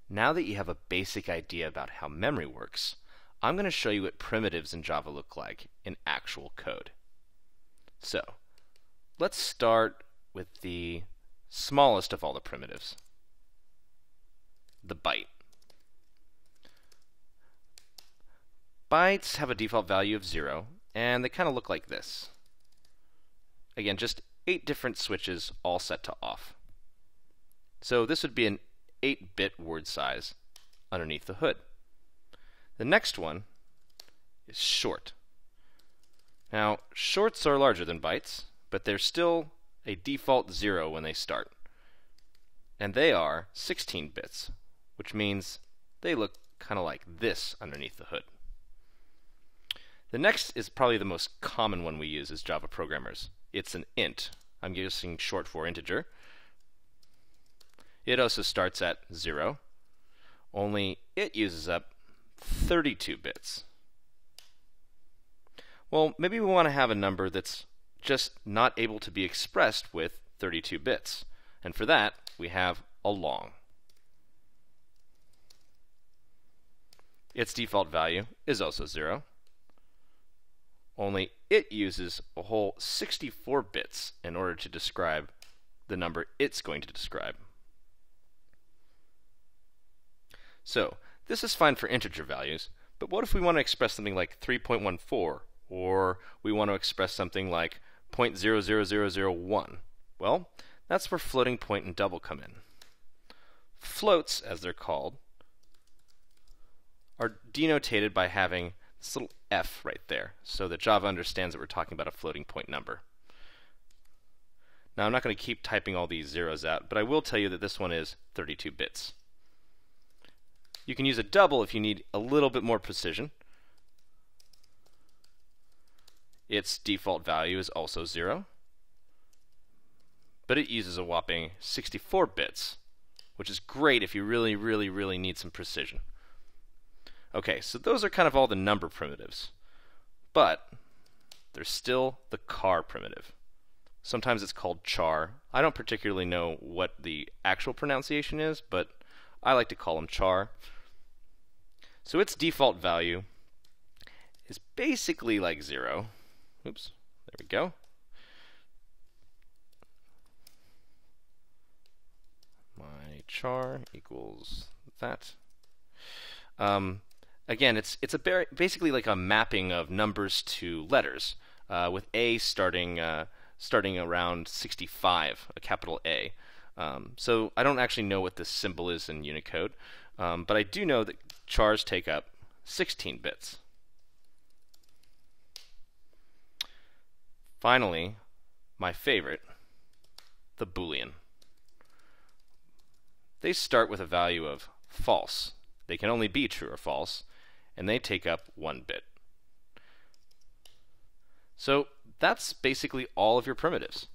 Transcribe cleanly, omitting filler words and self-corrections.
Now that you have a basic idea about how memory works, I'm going to show you what primitives in Java look like in actual code. So, let's start with the smallest of all the primitives, the byte. Bytes have a default value of 0, and they kind of look like this. Again, just 8 different switches all set to off. So this would be an 8-bit word size underneath the hood. The next one is short. Now, shorts are larger than bytes, but they're still a default 0 when they start. And they are 16 bits, which means they look kind of like this underneath the hood. The next is probably the most common one we use as Java programmers. It's an int. I'm using short for integer. It also starts at 0, only it uses up 32 bits. Well, maybe we want to have a number that's just not able to be expressed with 32 bits. And for that, we have a long. Its default value is also 0, only it uses a whole 64 bits in order to describe the number it's going to describe. So, this is fine for integer values, but what if we want to express something like 3.14, or we want to express something like 0.00001? Well, that's where floating point and double come in. Floats, as they're called, are denotated by having this little f right there, so that Java understands that we're talking about a floating point number. Now, I'm not going to keep typing all these zeros out, but I will tell you that this one is 32 bits. You can use a double if you need a little bit more precision. Its default value is also 0, but it uses a whopping 64 bits, which is great if you really need some precision. Okay, so those are kind of all the number primitives, but there's still the char primitive. Sometimes it's called char. I don't particularly know what the actual pronunciation is, but I like to call them char. So its default value is basically like 0. Oops, there we go. My char equals that. Again, it's basically like a mapping of numbers to letters, with A starting around 65, a capital A. So I don't actually know what this symbol is in Unicode, but I do know that chars take up 16 bits. Finally, my favorite, the Boolean. They start with a value of false. They can only be true or false, and they take up 1 bit. So that's basically all of your primitives.